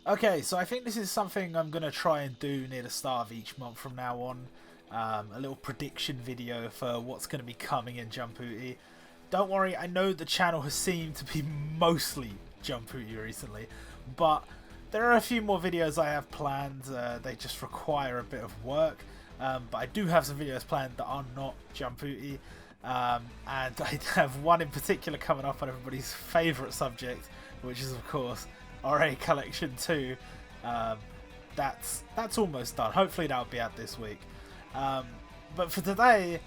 Okay, so I think this is something I'm going to try and do near the start of each month from now on. A little prediction video for what's going to be coming in Jumputi. Don't worry, I know the channel has seemed to be mostly Jumputi recently, but there are a few more videos I have planned. They just require a bit of work, but I do have some videos planned that are not Jumputi. And I have one in particular coming up on everybody's favourite subject, which is of course RA Collection 2. That's almost done. Hopefully that'll be out this week. But for today,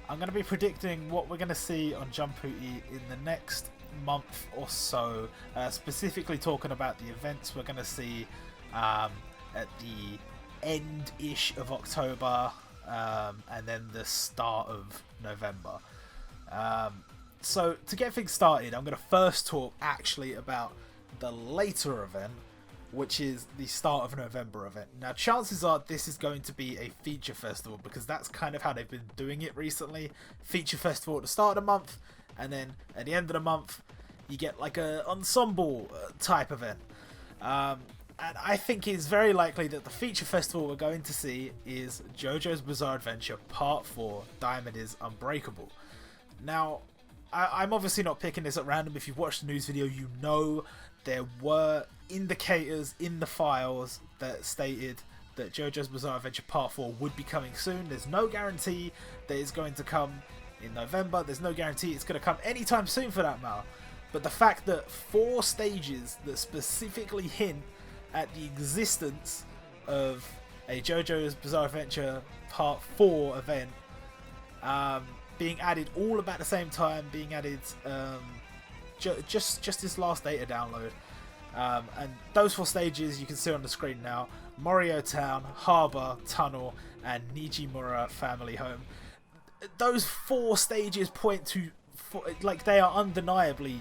I'm going to be predicting what we're going to see on Jumputi in the next month or so. Specifically talking about the events we're going to see at the end-ish of October and then the start of November. So to get things started, I'm going to first talk actually about the later event, which is the start of November event. Now, chances are this is going to be a feature festival because that's kind of how they've been doing it recently. Feature festival at the start of the month, and then at the end of the month, you get like a ensemble type event. And I think it's very likely that the feature festival we're going to see is JoJo's Bizarre Adventure Part 4, Diamond is Unbreakable. Now, I'm obviously not picking this at random. If you've watched the news video, you know there were indicators in the files that stated that JoJo's Bizarre Adventure Part 4 would be coming soon. There's no guarantee that it's going to come in November. There's no guarantee it's going to come anytime soon for that matter. But the fact that 4 stages that specifically hint at the existence of a JoJo's Bizarre Adventure Part 4 event being added all about the same time, being added just this last data download. And those 4 stages you can see on the screen now: Morio Town, Harbour, Tunnel, and Nijimura Family Home. Those 4 stages point to, like, they are undeniably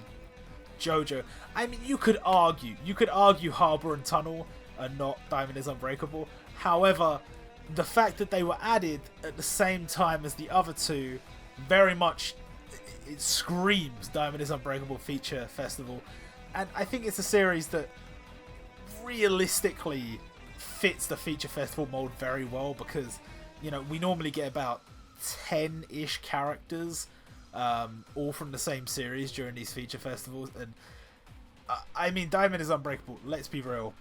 JoJo. I mean, you could argue Harbour and Tunnel are not Diamond is Unbreakable. However, the fact that they were added at the same time as the other 2 very much, it screams Diamond is Unbreakable feature festival. And I think it's a series that realistically fits the feature festival mold very well because, you know, we normally get about 10-ish characters all from the same series during these feature festivals. And I mean, Diamond is Unbreakable, let's be real.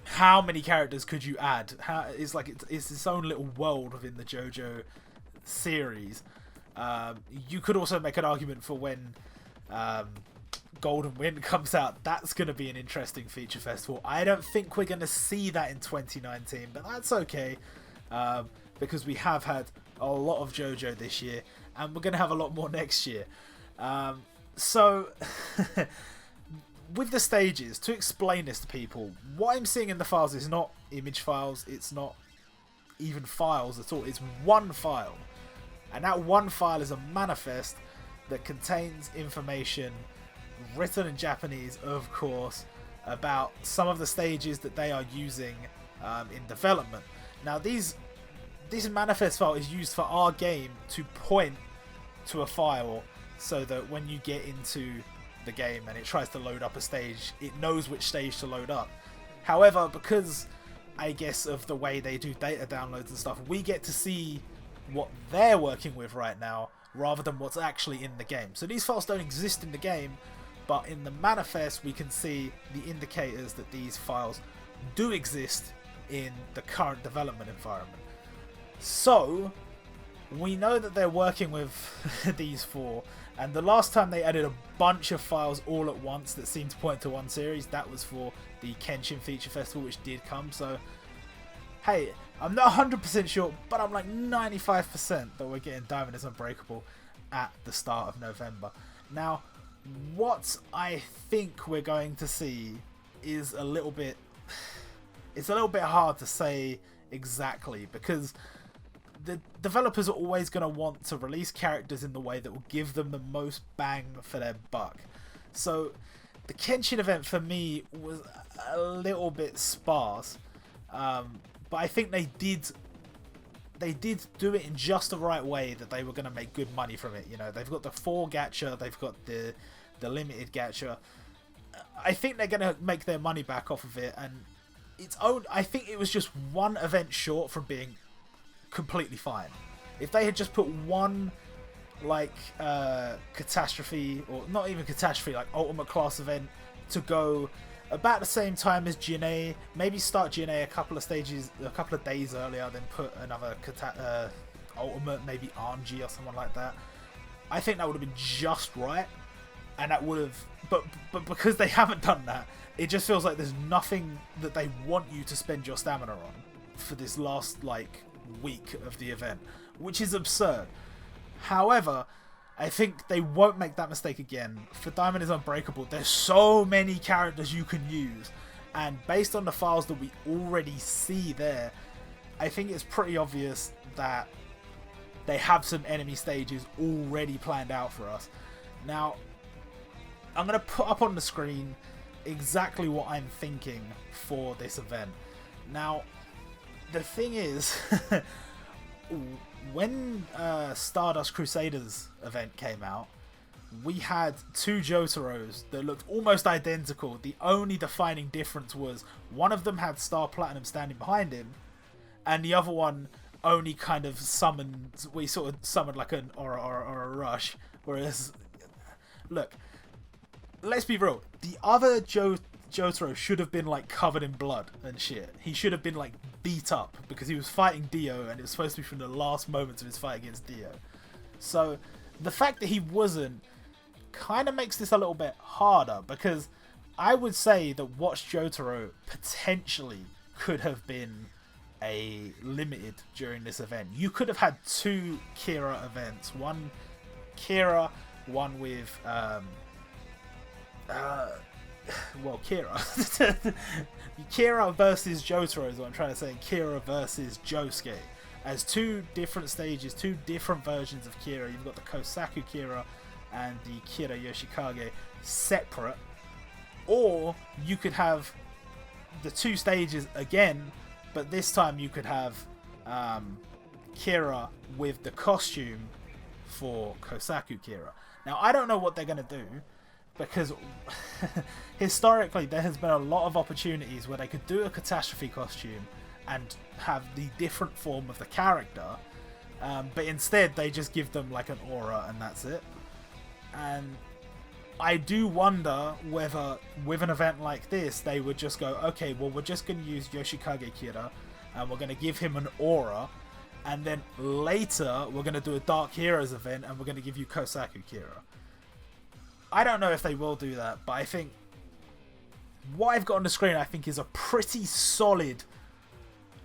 How many characters could you add? It's like it's its own little world within the JoJo series. You could also make an argument for when Golden Wind comes out. That's going to be an interesting feature festival. I don't think we're going to see that in 2019, but that's okay because we have had a lot of JoJo this year and we're going to have a lot more next year. So with the stages, to explain this to people, what I'm seeing in the files is not image files, it's not even files at all, it's one file. And that one file is a manifest that contains information written in Japanese, of course, about some of the stages that they are using in development. Now, this manifest file is used for our game to point to a file so that when you get into the game and it tries to load up a stage, it knows which stage to load up. However, because I guess of the way they do data downloads and stuff, we get to see what they're working with right now rather than what's actually in the game. So these files don't exist in the game, but in the manifest we can see the indicators that these files do exist in the current development environment. So we know that they're working with these 4, and the last time they added a bunch of files all at once that seemed to point to one series, that was for the Kenshin Feature Festival, which did come. So hey, I'm not 100% sure, but I'm like 95% that we're getting Diamond is Unbreakable at the start of November. Now, what I think we're going to see is a little bit... It's a little bit hard to say exactly because the developers are always going to want to release characters in the way that will give them the most bang for their buck. So the Kenshin event for me was a little bit sparse. But I think they did do it in just the right way that they were going to make good money from it. You know, they've got the 4 gacha, they've got the limited gacha. I think they're gonna make their money back off of it, and I think it was just one event short from being completely fine. If they had just put one like catastrophe, or not even catastrophe, like ultimate class event to go about the same time as GNA, maybe start GNA a couple of days earlier, then put another ultimate, maybe RNG or someone like that, I think that would have been just right. And that would have, but because they haven't done that, it just feels like there's nothing that they want you to spend your stamina on for this last like week of the event, which is absurd. However, I think they won't make that mistake again. For Diamond is Unbreakable, there's so many characters you can use, and based on the files that we already see there, I think it's pretty obvious that they have some enemy stages already planned out for us. Now, I'm going to put up on the screen exactly what I'm thinking for this event. Now, the thing is, when Stardust Crusaders event came out, we had two Jotaros that looked almost identical. The only defining difference was one of them had Star Platinum standing behind him, and the other one only kind of summoned, we sort of summoned like an aura or a rush. Whereas, look, let's be real, the other Jotaro should have been like covered in blood and shit. He should have been like beat up because he was fighting Dio, and it was supposed to be from the last moments of his fight against Dio. So the fact that he wasn't kind of makes this a little bit harder, because I would say that Watch Jotaro potentially could have been a limited during this event. You could have had two Kira events, one Kira, one with Kira. Kira versus Jotaro is what I'm trying to say. Kira versus Josuke. As two different stages, two different versions of Kira. You've got the Kosaku Kira and the Kira Yoshikage separate. Or you could have the two stages again, but this time you could have Kira with the costume for Kosaku Kira. Now, I don't know what they're going to do, because historically there has been a lot of opportunities where they could do a catastrophe costume and have the different form of the character, but instead they just give them like an aura and that's it. And I do wonder whether with an event like this they would just go, okay, well, we're just going to use Yoshikage Kira and we're going to give him an aura, and then later we're going to do a Dark Heroes event and we're going to give you Kosaku Kira. I don't know if they will do that, but I think what I've got on the screen, I think, is a pretty solid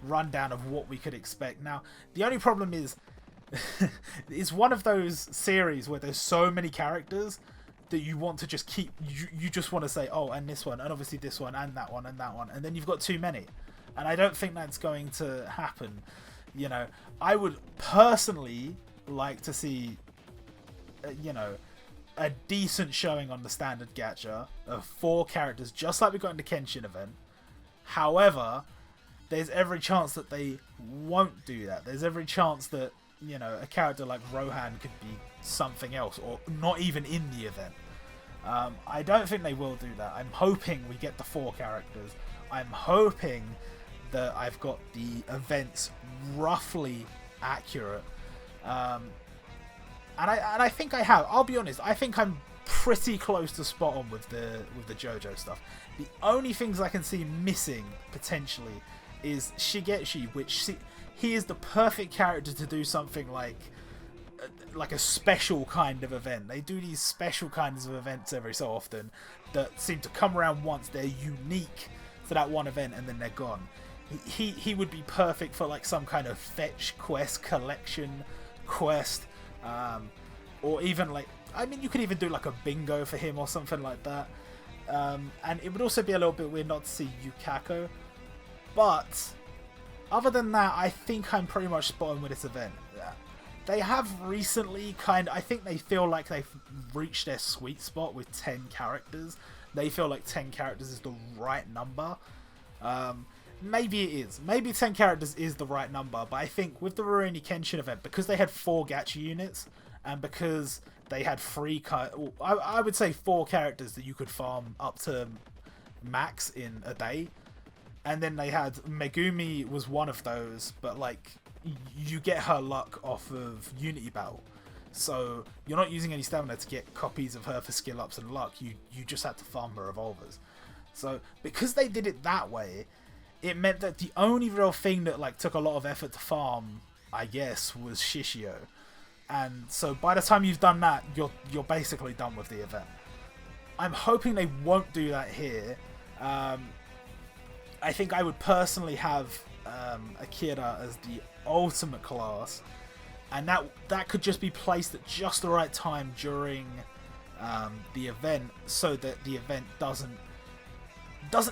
rundown of what we could expect. Now, the only problem is it's one of those series where there's so many characters that you want to just keep, you just want to say, oh, and this one, and obviously this one, and that one, and that one, and then you've got too many. And I don't think that's going to happen. You know, I would personally like to see, you know, a decent showing on the standard gacha of 4 characters, just like we got in the Kenshin event. However, there's every chance that they won't do that. There's every chance that, you know, a character like Rohan could be something else, or not even in the event. I don't think they will do that. I'm hoping we get the 4 characters. I'm hoping that I've got the events roughly accurate. And I think I have. I'll be honest, I think I'm pretty close to spot on with the JoJo stuff. The only things I can see missing, potentially, is Shigechi, which he is the perfect character to do something like a special kind of event. They do these special kinds of events every so often that seem to come around once. They're unique to that one event and then they're gone. He would be perfect for like some kind of fetch quest, collection quest, or even like, I mean, you could even do like a bingo for him or something like that. And it would also be a little bit weird not to see Yukako. But other than that, I think I'm pretty much spot on with this event. They have recently I think they feel like they've reached their sweet spot with 10 characters. They feel like 10 characters is the right number. Maybe it is. Maybe 10 characters is the right number, but I think with the Rurouni Kenshin event, because they had 4 gacha units, and because they had 3, I would say 4 characters that you could farm up to max in a day. And then they had Megumi was one of those, but like you get her luck off of Unity Battle. So you're not using any stamina to get copies of her for skill ups and luck. You just had to farm her revolvers. So because they did it that way, it meant that the only real thing that like took a lot of effort to farm, I guess, was Shishio. And so by the time you've done that, you're basically done with the event. I'm hoping they won't do that here. I think I would personally have Akira as the ultimate class, and that could just be placed at just the right time during the event, so that the event doesn't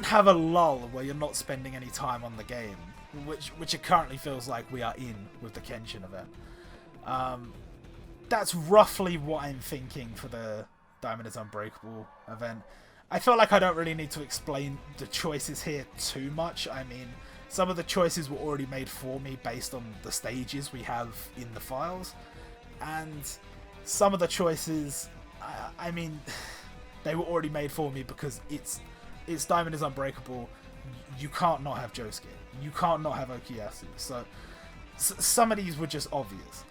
have a lull where you're not spending any time on the game, which it currently feels like we are in with the Kenshin event. That's roughly what I'm thinking for the Diamond is Unbreakable event. I feel like I don't really need to explain the choices here too much. I mean, some of the choices were already made for me based on the stages we have in the files, and some of the choices, I mean, they were already made for me because it's Diamond is Unbreakable. You can't not have Josuke. You can't not have Okuyasu. So some of these were just obvious.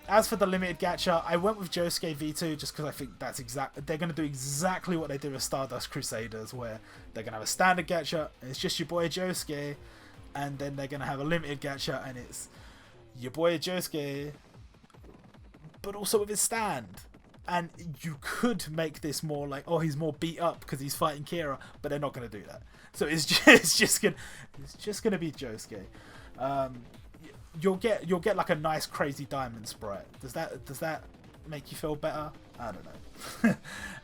As for the limited gacha, I went with Josuke V2 just because I think that's they're going to do exactly what they did with Stardust Crusaders, where they're going to have a standard gacha, and it's just your boy Josuke, and then they're going to have a limited gacha, and it's your boy Josuke, but also with his stand. And you could make this more like, oh, he's more beat up because he's fighting Kira, but they're not going to do that. So it's just gonna be Josuke. You'll get like a nice crazy diamond sprite. Does that make you feel better? I don't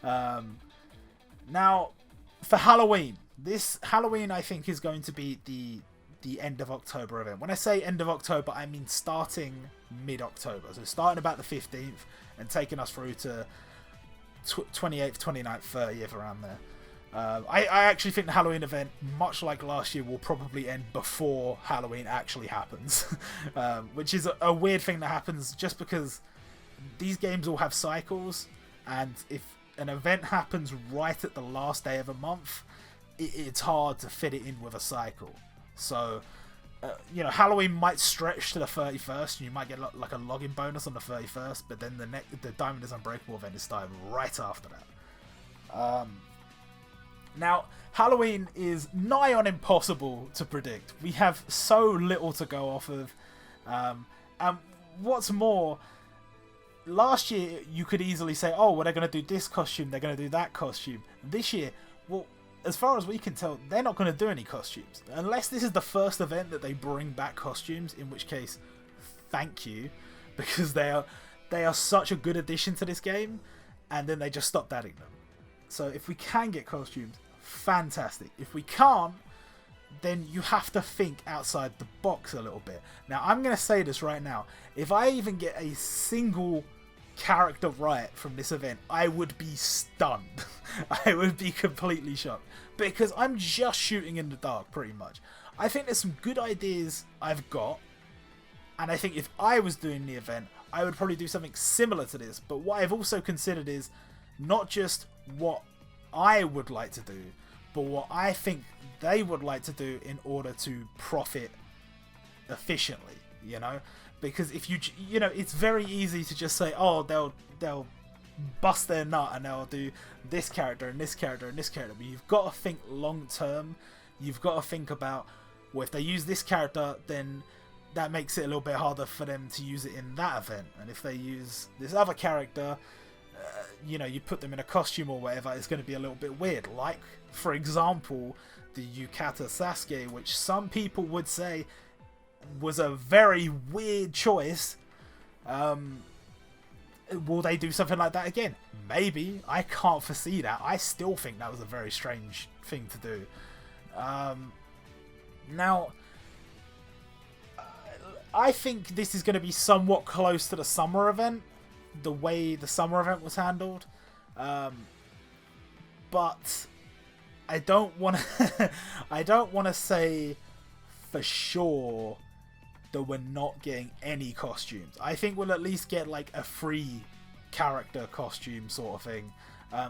know. Now for Halloween, this Halloween I think is going to be the end of October event. When I say end of October, I mean starting mid-October. So starting about the 15th and taking us through to 28th, 29th, 30th, around there. I actually think the Halloween event, much like last year, will probably end before Halloween actually happens. Which is a weird thing that happens just because these games all have cycles, and if an event happens right at the last day of a month, it's hard to fit it in with a cycle. So, Halloween might stretch to the 31st, and you might get like a login bonus on the 31st, but then the Diamond is Unbreakable event is starting right after that. Now, Halloween is nigh on impossible to predict. We have so little to go off of. And what's more, last year you could easily say, oh, well, they're going to do this costume, they're going to do that costume. This year, well, as far as we can tell, they're not going to do any costumes. Unless this is the first event that they bring back costumes, in which case, thank you, because they are such a good addition to this game, and then they just stopped adding them. So if we can get costumes, fantastic. If we can't, then you have to think outside the box a little bit. Now, I'm going to say this right now. If I even get a single character right from this event, I would be stunned. I would be completely shocked. Because I'm just shooting in the dark, pretty much. I think there's some good ideas I've got. And I think if I was doing the event, I would probably do something similar to this. But what I've also considered is not just what I would like to do, but what I think they would like to do in order to profit efficiently, because if it's very easy to just say, oh, they'll bust their nut and they'll do this character and this character and this character, but you've got to think long term. You've got to think about, well, if they use this character, then that makes it a little bit harder for them to use it in that event, and if they use this other character, you put them in a costume or whatever, it's going to be a little bit weird. Like, for example, the Yukata Sasuke, which some people would say was a very weird choice. Will they do something like that again? Maybe. I can't foresee that. I still think that was a very strange thing to do. Now, I think this is going to be somewhat close to the summer event, the way the summer event was handled, but I don't want to say for sure that we're not getting any costumes. I think we'll at least get like a free character costume sort of thing.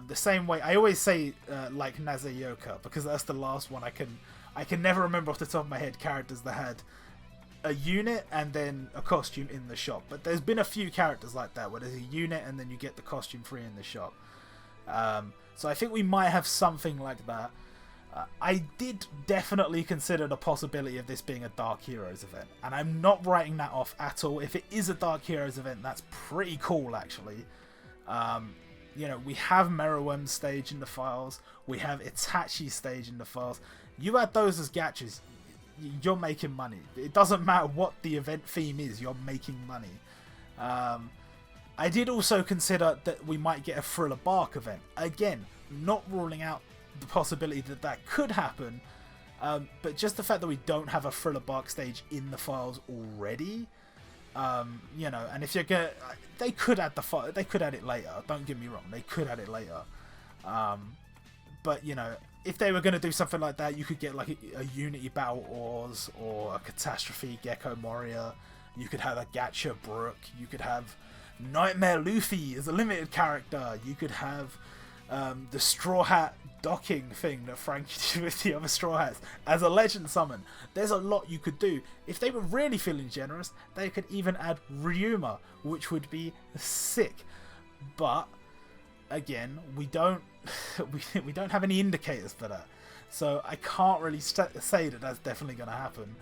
The same way I always say like Nazeyoka, because that's the last one I can never remember off the top of my head characters that had a unit and then a costume in the shop. But there's been a few characters like that where there's a unit and then you get the costume free in the shop. So I think we might have something like that. I did definitely consider the possibility of this being a Dark Heroes event, and I'm not writing that off at all. If it is a Dark Heroes event, that's pretty cool, actually. You know, we have Meruem stage in the files, we have Itachi's stage in the files. You add those as gachas, you're making money. It doesn't matter what the event theme is, you're making money. I did also consider that we might get a Thriller Bark event. Again, not ruling out the possibility that that could happen, but just the fact that we don't have a Thriller Bark stage in the files already, you know, and if you're gonna, they could add they could add it later. Don't get me wrong, they could add it later, but you know, if they were gonna do something like that, you could get like a Unity Battle Oars or a Catastrophe Gecko Moria. You could have a Gacha Brook. You could have Nightmare Luffy as a limited character. You could have the Straw Hat docking thing that Frankie did with the other Straw Hats as a legend summon. There's a lot you could do. If they were really feeling generous, they could even add Ryuma, which would be sick. But again, we don't we don't have any indicators for that, so I can't really say that that's definitely going to happen.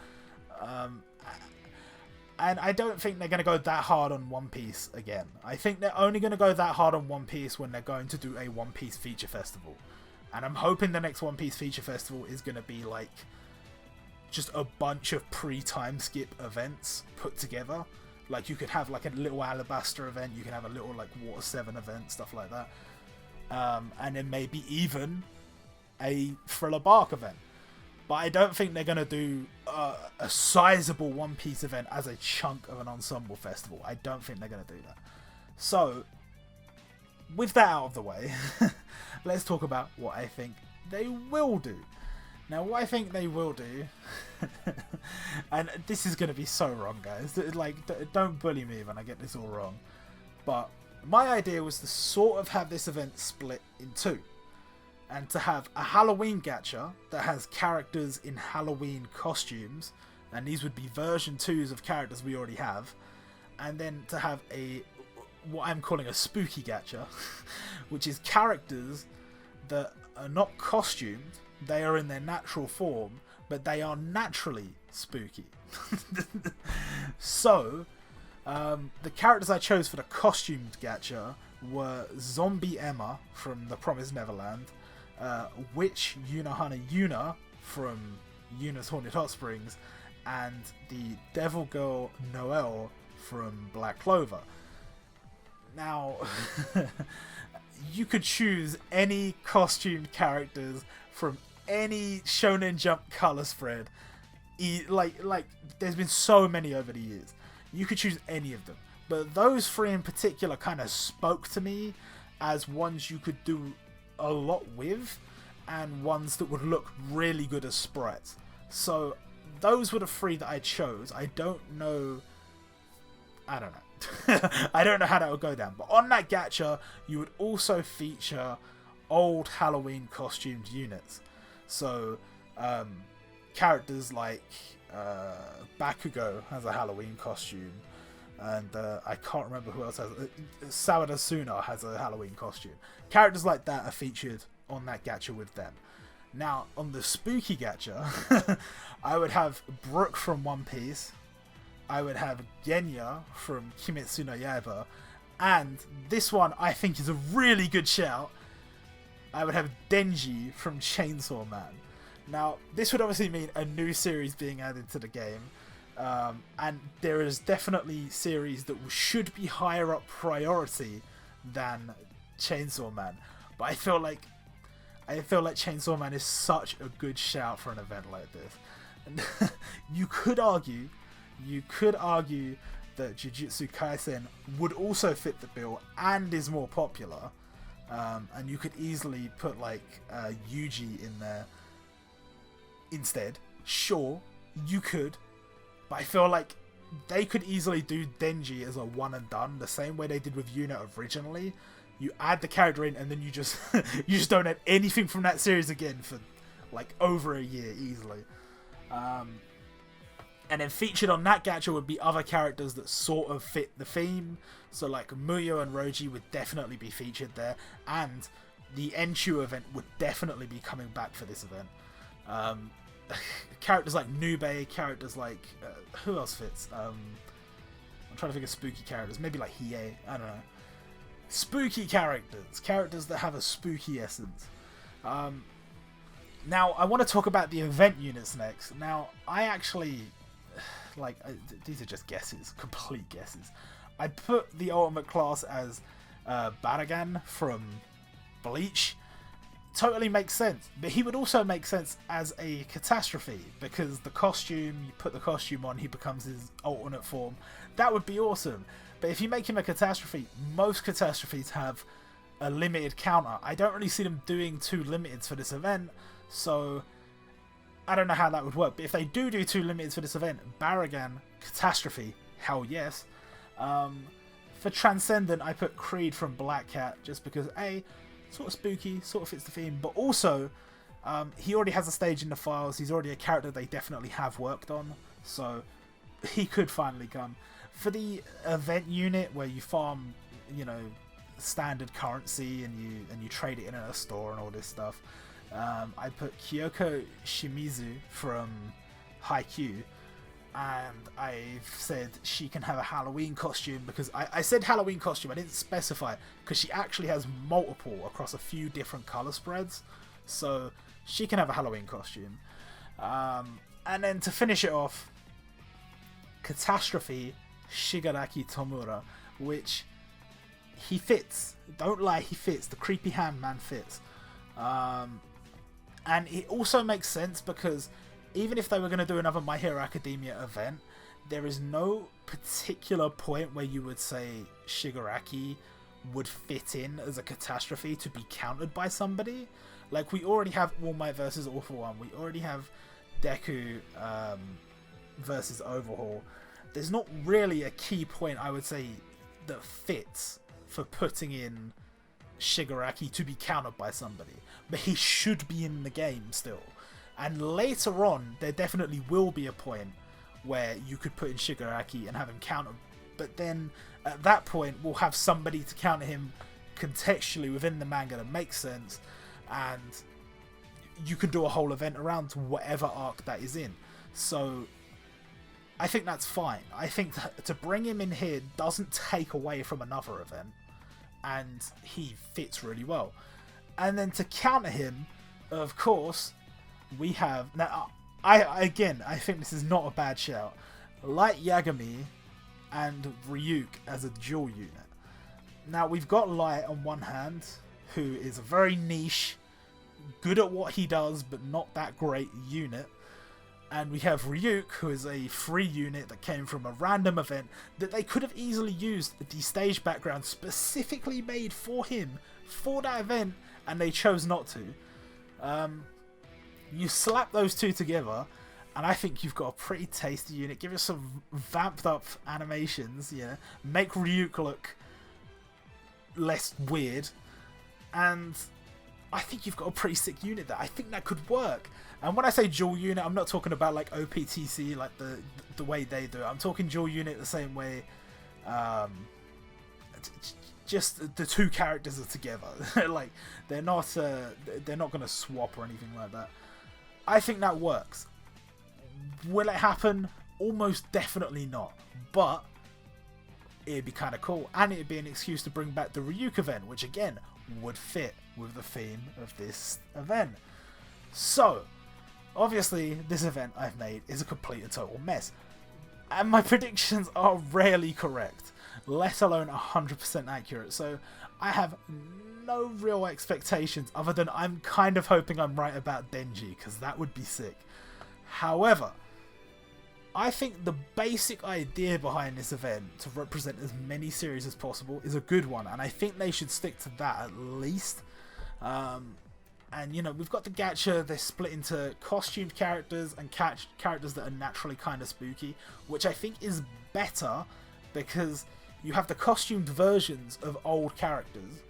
And I don't think they're going to go that hard on One Piece again. I think they're only going to go that hard on One Piece when they're going to do a One Piece feature festival. And I'm hoping the next One Piece feature festival is going to be like just a bunch of pre-time skip events put together. Like you could have like a little Alabaster event, you can have a little like Water 7 event, stuff like that. And then maybe even a Thriller Bark event. But I don't think they're going to do a sizable One Piece event as a chunk of an ensemble festival. I don't think they're going to do that. So, with that out of the way, let's talk about what I think they will do. Now, what I think they will do, and this is going to be so wrong, guys. Like, don't bully me when I get this all wrong. But my idea was to sort of have this event split in two. And to have a Halloween gacha that has characters in Halloween costumes, and these would be version 2s of characters we already have, and then to have what I'm calling a spooky gacha, which is characters that are not costumed, they are in their natural form, but they are naturally spooky. So, the characters I chose for the costumed gacha were Zombie Emma from The Promised Neverland, Witch Yunahana Yuna from Yuna's Haunted Hot Springs, and the Devil Girl Noelle from Black Clover. Now, you could choose any costumed characters from any Shonen Jump color spread. Like there's been so many over the years. You could choose any of them. But those three in particular kind of spoke to me as ones you could do a lot with, and ones that would look really good as sprites. So those were the three that I chose. I don't know I don't know how that would go down, but on that gacha you would also feature old Halloween costumed units. So characters like Bakugo has a Halloween costume, and I can't remember who else has. Sawada Suna has a Halloween costume. Characters like that are featured on that gacha with them. Now, on the spooky gacha, I would have Brook from One Piece, I would have Genya from Kimetsu no Yaiba, and this one I think is a really good shout, I would have Denji from Chainsaw Man. Now, this would obviously mean a new series being added to the game, and there is definitely series that should be higher up priority than Chainsaw Man. But I feel like Chainsaw Man is such a good shout for an event like this. And you could argue that Jujutsu Kaisen would also fit the bill and is more popular, and you could easily put like Yuji in there instead. Sure, you could, but I feel like they could easily do Denji as a one and done, the same way they did with Yuna originally. you add the character in, and then you just you just don't add anything from that series again for like over a year easily. And then featured on that gacha would be other characters that sort of fit the theme. So like Muyo and Roji would definitely be featured there, and the Enshu event would definitely be coming back for this event. Characters like Nube, characters like who else fits? I'm trying to think of spooky characters. Maybe like Hiei. I don't know. Spooky characters that have a spooky essence. Now I want to talk about the event units next. Now I actually these are just guesses, complete guesses. I put the ultimate class as Baragan from Bleach. Totally makes sense, but he would also make sense as a catastrophe, because the costume, you put the costume on, he becomes his alternate form. That would be awesome. But if you make him a catastrophe, most catastrophes have a limited counter. I don't really see them doing 2 limiteds for this event, so I don't know how that would work. But if they do 2 limiteds for this event, Baragan, catastrophe, hell yes. For Transcendent, I put Creed from Black Cat, just because A, sort of spooky, sort of fits the theme, but also he already has a stage in the files. He's already a character they definitely have worked on, so he could finally come. For the event unit where you farm, you know, standard currency and you trade it in a store and all this stuff, I put Kyoko Shimizu from Haikyuu, and I've said she can have a Halloween costume, because I said Halloween costume, I didn't specify, because she actually has multiple across a few different colour spreads, so she can have a Halloween costume. And then to finish it off, Catastrophe Shigaraki Tomura, which he fits. Don't lie, he fits. The creepy hand man fits. And it also makes sense because even if they were going to do another My Hero Academia event, there is no particular point where you would say Shigaraki would fit in as a catastrophe to be countered by somebody. Like, we already have All Might versus All For One. We already have Deku versus Overhaul. There's not really a key point, I would say, that fits for putting in Shigaraki to be countered by somebody. But he should be in the game still. And later on, there definitely will be a point where you could put in Shigaraki and have him counter. But then, at that point, we'll have somebody to counter him contextually within the manga that makes sense. And you can do a whole event around whatever arc that is in. So, I think that's fine. I think that to bring him in here doesn't take away from another event. And he fits really well. And then to counter him, of course, we have... Now, I think this is not a bad shout. Light Yagami and Ryuk as a dual unit. Now, we've got Light on one hand, who is a very niche, good at what he does, but not that great unit. And we have Ryuk, who is a free unit that came from a random event that they could have easily used the stage background specifically made for him for that event, and they chose not to. You slap those two together, and I think you've got a pretty tasty unit. Give us some vamped up animations, yeah. Make Ryuk look less weird, and I think you've got a pretty sick unit there. I think that could work. And when I say dual unit, I'm not talking about like OPTC, like the way they do it. I'm talking dual unit the same way. Just the two characters are together. Like they're not going to swap or anything like that. I think that works. Will it happen? Almost definitely not. But it'd be kind of cool, and it'd be an excuse to bring back the Ryuk event, which again would fit with the theme of this event. So, obviously, this event I've made is a complete and total mess. And my predictions are rarely correct, let alone 100% accurate. So, I have no real expectations other than I'm kind of hoping I'm right about Denji, because that would be sick. However, I think the basic idea behind this event to represent as many series as possible is a good one, and I think they should stick to that at least. And you know, we've got the gacha, they're split into costumed characters and characters that are naturally kind of spooky, which I think is better because you have the costumed versions of old characters,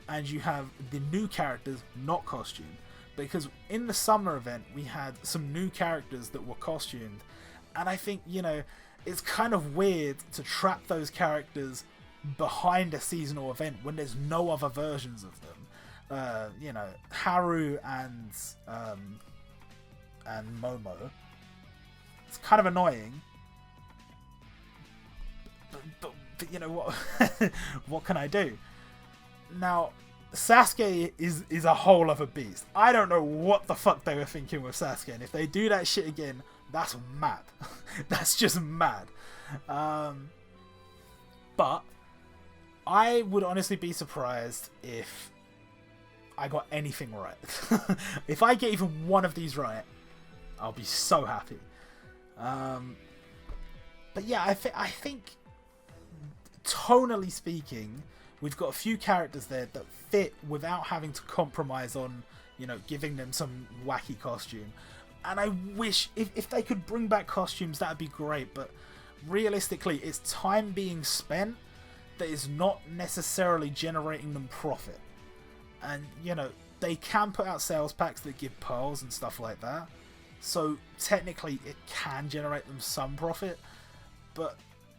and you have the new characters not costumed. Because in the summer event, we had some new characters that were costumed, and I think, you know, it's kind of weird to trap those characters behind a seasonal event when there's no other versions of them. You know, Haru and Momo. It's kind of annoying, but you know what? What can I do? Now, Sasuke is a whole other beast. I don't know what the fuck they were thinking with Sasuke, and if they do that shit again, that's mad. That's just mad. But I would honestly be surprised if I got anything right. If I get even one of these right, I'll be so happy. But yeah, I think tonally speaking, we've got a few characters there that fit without having to compromise on, you know, giving them some wacky costume. And I wish if they could bring back costumes, that'd be great. But realistically, it's time being spent that is not necessarily generating them profit. And, you know, they can put out sales packs that give pearls and stuff like that. So technically it can generate them some profit. But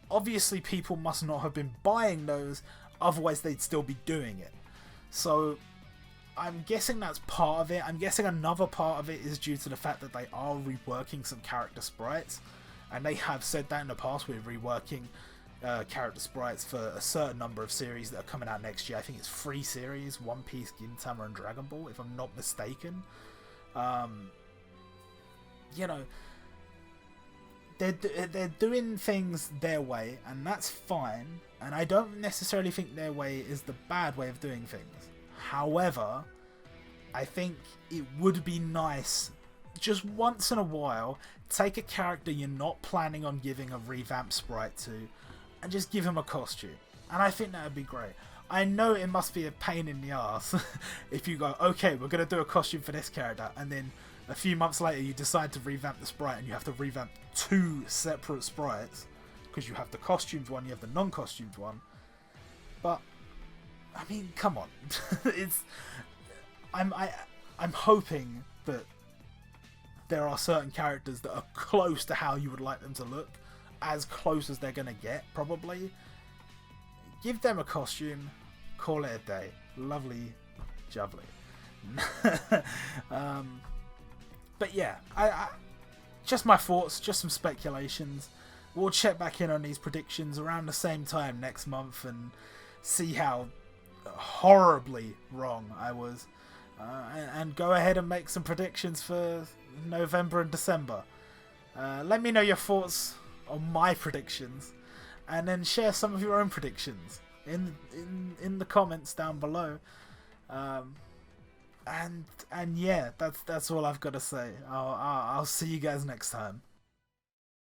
obviously people must not have been buying those, otherwise they'd still be doing it. So I'm guessing that's part of it. I'm guessing another part of it is due to the fact that they are reworking some character sprites. And they have said that in the past, we're reworking character sprites for a certain number of series that are coming out next year. I think it's 3 series, One Piece, Gintama and Dragon Ball, if I'm not mistaken. You know, they're doing things their way, and that's fine. And I don't necessarily think their way is the bad way of doing things. However, I think it would be nice, just once in a while, take a character you're not planning on giving a revamped sprite to, and just give him a costume. And I think that would be great. I know it must be a pain in the ass if you go, okay, we're going to do a costume for this character, and then a few months later you decide to revamp the sprite and you have to revamp 2 separate sprites, because you have the costumed one, you have the non-costumed one. But I mean, come on. I'm hoping that there are certain characters that are close to how you would like them to look, as close as they're gonna get, probably. Give them a costume, call it a day. Lovely jubbly. But yeah, I just my thoughts, just some speculations. We'll check back in on these predictions around the same time next month and see how horribly wrong I was, and go ahead and make some predictions for November and December. Let me know your thoughts on my predictions, and then share some of your own predictions in the comments down below. And yeah, that's all I've got to say. I'll see you guys next time.